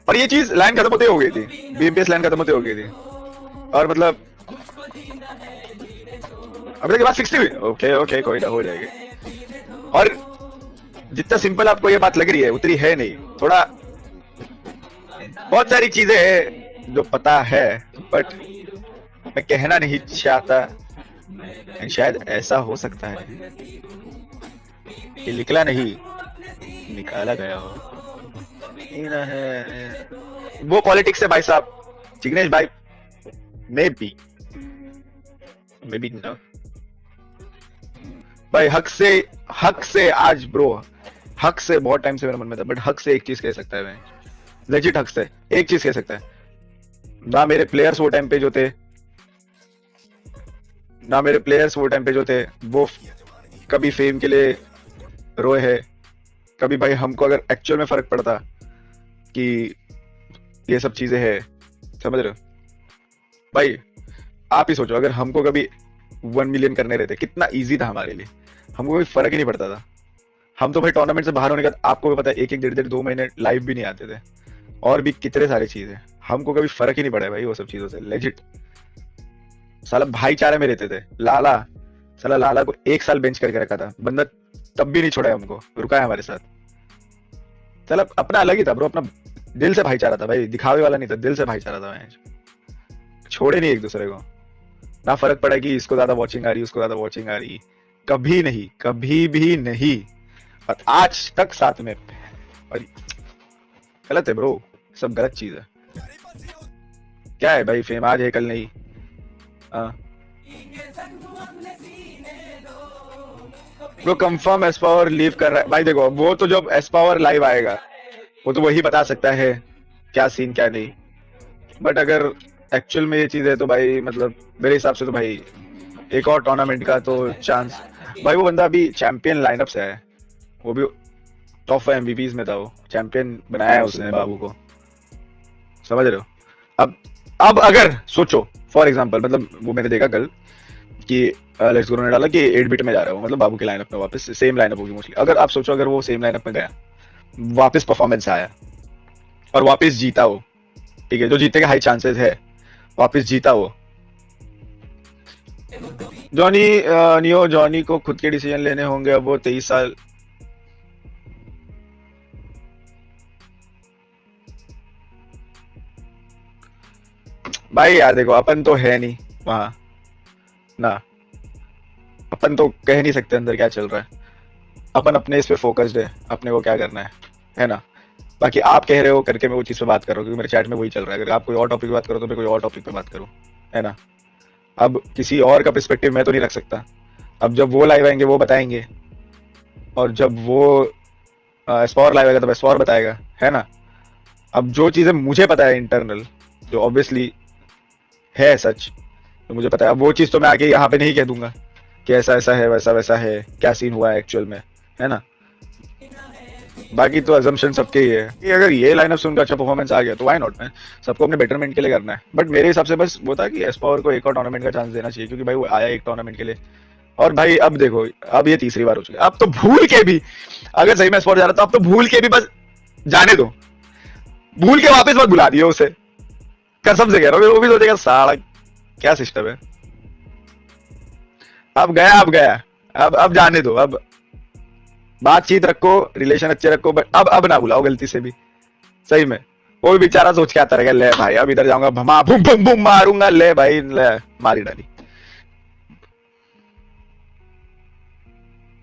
और ये चीज लाइन खत्म होते हो गई थी, बीएमपीएस लाइन खत्म होते हो गई थी, और मतलब अभी तक के बाद 60 हुई, ओके ओके कोई ना हो जाएगी। और जितना सिंपल आपको ये बात लग रही है उतनी है नहीं, थोड़ा बहुत सारी चीजें हैं जो पता है बट मैं कहना नहीं चाहता। शायद ऐसा हो सकता है कि निकला नहीं, निकाला गया हो। ना है वो पॉलिटिक्स है भाई साहब, जिग्नेश भाई। मे बी नो भाई, हक से आज ब्रो, हक से बहुत टाइम से मेरे मन में था, बट हक से एक चीज कह सकता है मैं, लेजिट हक से एक चीज कह सकता है, ना मेरे प्लेयर्स वो टाइम पे जो थे, वो कभी फेम के लिए रोए है, कभी भाई हमको अगर एक्चुअल में फर्क पड़ता कि ये सब चीजें है, समझ रहे हो भाई। आप ही सोचो अगर हमको कभी 1 मिलियन करने रहते कितना इजी था हमारे लिए, हमको कोई फर्क ही नहीं पड़ता था। हम तो भाई टूर्नामेंट से बाहर होने का आपको भी पता है, एक एक डेढ़ 2 महीने लाइव भी नहीं आते थे, और भी कितने सारे चीजें, हमको कभी फर्क ही नहीं पड़ा भाई वो सब चीजों से, लेजिट। साला भाईचारे में रहते थे। लाला को 1 साल बेंच करके रखा था बंदा, तब भी नहीं छोड़ा हमको, रुका है हमारे साथ। चल अपना अलग ही था ब्रो, अपना दिल से भाईचारा था भाई, दिखावे वाला नहीं था, दिल से भाईचारा था। छोड़े नहीं एक दूसरे को, ना फर्क पड़ा कि इसको ज्यादा वॉचिंग आ रही, उसको ज्यादा वॉचिंग आ रही, कभी नहीं, कभी भी नहीं, और आज तक साथ में। और गलत है ब्रो, सब गलत चीज है। क्या है भाई, फेम आज है कल नहीं। ब्रो कंफर्म एस्पावर लीव कर रहा है भाई। देखो वो तो जब एस्पावर लाइव आएगा वो तो वही बता सकता है क्या सीन क्या नहीं, बट अगर एक्चुअल में ये चीज है तो भाई मतलब मेरे हिसाब से तो भाई एक और टूर्नामेंट का तो चांस। भाई वो बंदा अभी चैंपियन लाइनअप से है, वो भी टॉप 5 एमवीपीज में था, वो चैंपियन बनाया है उसने बाबू को, समझ रहे हो। अब अगर सोचो फॉर एग्जांपल, मतलब वो मैंने देखा कल कि लेट्स गो ने डाला कि 8 बिट में जा रहा है, मतलब बाबू के लाइनअप में वापस सेम लाइनअप होगी मोस्टली। अगर आप सोचो अगर वो सेम लाइनअप में गया, वापस परफॉर्मेंस आया और वापस जीता वो, ठीक है, जो जीतने के हाई चांसेस है, वापस जीता वो, जॉनी को खुद के डिसीजन लेने होंगे, अब वो 23 साल। भाई यार देखो अपन तो है नहीं वहां ना, अपन तो कह नहीं सकते अंदर क्या चल रहा है, अपन अपने इस पे फोकस्ड है, अपने को क्या करना है ना। बाकी आप कह रहे हो करके मैं वो चीज पे बात कर रहा हूँ, क्योंकि मेरे चैट में वही चल रहा है। अगर आप कोई और टॉपिक पे बात करो तो मैं कोई और टॉपिक पे बात करूँ, है ना। अब किसी और का पर्सपेक्टिव मैं तो नहीं रख सकता, अब जब वो लाइव आएंगे वो बताएंगे, और जब वो एस्पावर लाइव आएगा तब एस्पावर बताएगा, है ना। अब जो चीजें मुझे पता है इंटरनल, जो ऑब्वियसली है सच, तो मुझे पता है, अब वो चीज तो मैं आगे यहाँ पे नहीं कह दूंगा कि ऐसा ऐसा है, वैसा वैसा है, क्या सीन हुआ है एक्चुअल में, है ना। बाकी तो अजम्पशन सबके ही है कि अगर ये लाइनअप से उनका अच्छा परफॉर्मेंस आ गया तो व्हाई नॉट मैन, सबको अपने बेटरमेंट के लिए करना है। बट मेरे हिसाब से बस वो था कि एस्पावर को एक और टूर्नामेंट का चांस देना चाहिए, क्योंकि भाई वो आया एक टूर्नामेंट के लिए, और भाई अब देखो अब ये तीसरी बार हो चुकी है, अब तो भूल के भी अगर सही में एस्पावर जा रहा था, अब तो भूल के भी बस जाने दो, भूल के वापस मत बुला दियो उसे, कसम से कह रहा हूँ। वो भी सोचेगा साला क्या सिस्टम है, अब गया, अब जाने दो, अब बातचीत रखो, रिलेशन अच्छे रखो, बट अब ना बुलाओ गलती से भी, सही में। वो भी बेचारा सोच के आता रहेगा, ले भाई अब इधर जाऊंगा भमा बूम बूम बूम मारूंगा, ले भाई ले मारी डाली।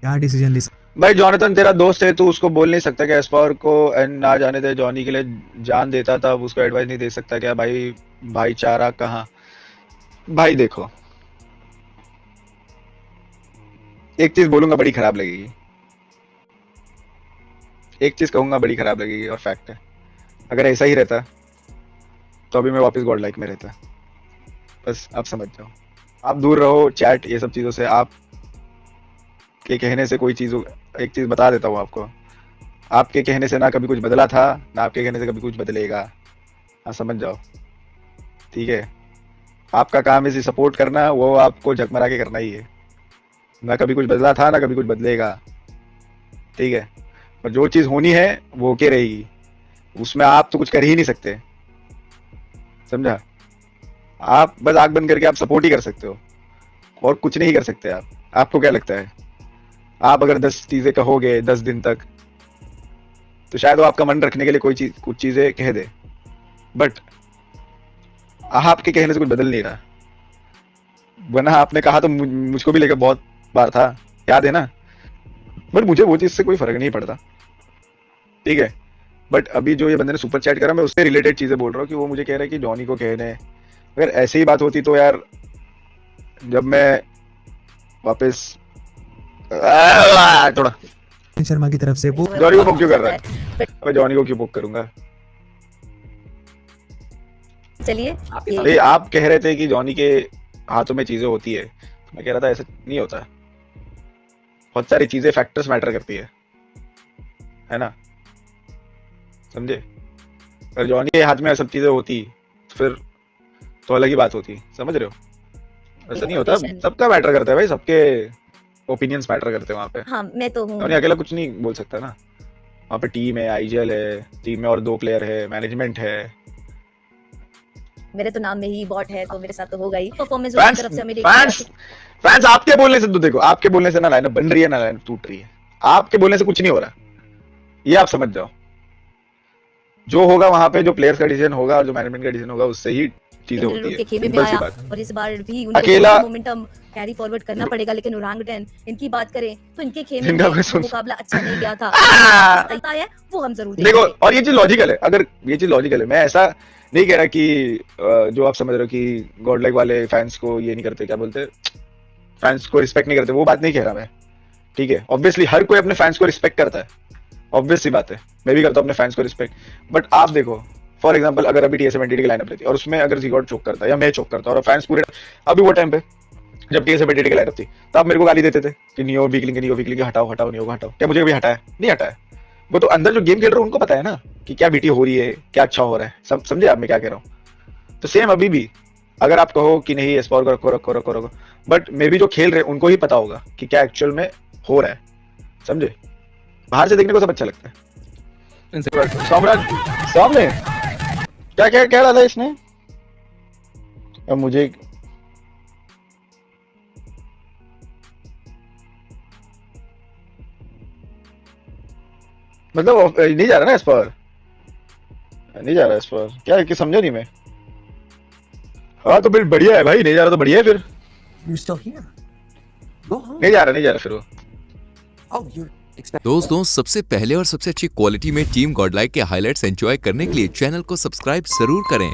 क्या डिसीजन ले भाई जॉनथन तेरा दोस्त है, तू उसको बोल नहीं सकता कि एस्पावर को एंड ना जाने दे, जॉनी के लिए जान देता था, अब उसको एडवाइस नहीं दे सकता क्या भाई, भाईचारा कहाँ। भाई देखो एक चीज बोलूंगा बड़ी खराब लगेगी, एक चीज कहूंगा बड़ी खराब लगेगी, और फैक्ट है, अगर ऐसा ही रहता तो अभी मैं वापस गॉड लाइक में रहता। बस आप समझ जाओ, आप दूर रहो चैट ये सब चीजों से, आप के कहने से कोई चीज, एक चीज बता देता हूँ आपको, आपके कहने से ना कभी कुछ बदला था, ना आपके कहने से कभी कुछ बदलेगा, हाँ समझ जाओ, ठीक है। आपका काम इसे सपोर्ट करना, वो आपको झकमरा के करना ही है, ना कभी कुछ बदला था ना कभी कुछ बदलेगा, ठीक है। और जो चीज होनी है वो होके रहेगी, उसमें आप तो कुछ कर ही नहीं सकते, समझा? आप बस आंख बंद करके आप सपोर्ट ही कर सकते हो और कुछ नहीं कर सकते आप। आपको क्या लगता है, आप अगर 10 चीजें कहोगे 10 दिन तक, तो शायद वो आपका मन रखने के लिए कोई चीज कुछ चीजें कह दे, बट आपके कहने से कुछ बदल नहीं रहा। वरना आपने कहा तो मुझको भी लेकर बहुत बार था, याद है ना? बट मुझे वो चीज से कोई फर्क नहीं पड़ता, ठीक है? बट अभी जो ये बंदे ने सुपर चैट करा, मैं उससे रिलेटेड चीजें बोल रहा हूँ कि वो मुझे कह रहा है कि जॉनी को कहने, अगर ऐसे ही बात होती तो यार जब मैं वापस थोड़ा शर्मा की तरफ से वो जॉनी को बुक क्यों कर रहा है? मैं जॉनी को क्यों बुक करूंगा? चलिए अरे आप कह रहे थे कि जॉनी के हाथों में चीजें होती है, तो मैं कह रहा था ऐसा नहीं होता। बहुत सारी चीजें फैक्टर्स मैटर करती है ना, समझे? अगर जॉनी के हाथ में सब चीजें होती फिर तो अलग ही बात होती, समझ रहे हो? ऐसा नहीं होता, सबका मैटर करता है भाई, सबके ओपिनियंस मैटर करते हैं वहाँ पे। हाँ मैं तो हूँ, जॉनी अकेला कुछ नहीं बोल सकता ना, वहाँ पे टीम है, आईजीएल है, टीम में और 2 प्लेयर है, मैनेजमेंट है। मेरे तो नाम में ही बॉट है तो मेरे साथ तो होगा ही। परफॉर्मेंस फैंस तरफ से हमें फैंस आपके बोलने से तो देखो, आपके बोलने से ना लाइनअप बन रही है ना लाइनअप टूट रही है, आपके बोलने से कुछ नहीं हो रहा, ये आप समझ जाओ। जो होगा वहां पे, जो प्लेयर्स का डिसीजन होगा और जो मैनेजमेंट का डिसीजन होगा, उससे ही चीजें होती है, खेमे में सिंपल सी आया बात। और इस बार भी उनको अकेला मोमेंटम कैरी फॉरवर्ड करना पड़ेगा। लेकिन ओरांगुटन इनकी बात करें तो इनके खेमे इनका में कोई सुन- मुकाबला अच्छा नहीं गया था, है वो हम जरूर देखो, देखेंगे। और ये चीज लॉजिकल है, अगर ये चीज लॉजिकल है, मैं ऐसा नहीं कह रहा कि जो आप समझ रहे हो कि गॉडलाइक वाले फैंस को ये नहीं करते, क्या बोलते, फैंस को रिस्पेक्ट नहीं करते, वो बात नहीं कह रहा मैं, ठीक है? ऑब्वियसली हर कोई अपने फैंस को रिस्पेक्ट करता है, ऑब्वियस सी बात है, मैं भी करता हूँ अपने फैंस को रिस्पेक्ट। बट आप देखो, फॉर एग्जांपल अगर अभी टीएसएम एंटिटी की लाइनअप रहती और उसमें अगर जीगॉड चोक करता या मैं चोक करता और फैंस पूरे, अभी वो टाइम पे जब टीएसएम एंटिटी की लाइनअप थी, तो आप मेरे को गाली देते थे कि नियो वीकलिंग हटाओ हटाओ, नियो को हटाओ। क्या मुझे कभी हटाया? नहीं हटाया। वो तो अंदर जो गेम खेल रहे हो उनको पता है ना कि क्या बीटी हो रही है, क्या अच्छा हो रहा है, सब समझे आप मैं क्या कह रहा हूँ? तो सेम अभी भी अगर आप कहो कि नहीं एस्पोर को रखो रखो रखो रखो, बट मे भी जो खेल रहे हैं उनको ही पता होगा कि क्या एक्चुअल में हो रहा है, समझे? बाहर से देखने को सब अच्छा लगता है। सम्राट सामने क्या क्या कह रहा था इसने? अब मुझे मतलब नहीं जा रहा ना इस पर, नहीं जा रहा इस पर, क्या है कि समझा नहीं मैं। हाँ तो फिर बढ़िया है भाई, नहीं जा रहा तो बढ़िया है फिर। You're still here. Go home. नहीं जा रहा फिर वो। Oh, you're expecting. दोस्तों, सबसे पहले और सबसे अच्छी क्वालिटी में टीम गॉडलाइक के हाइलाइट्स एंजॉय करने के लिए चैनल को सब्सक्राइब जरूर करें।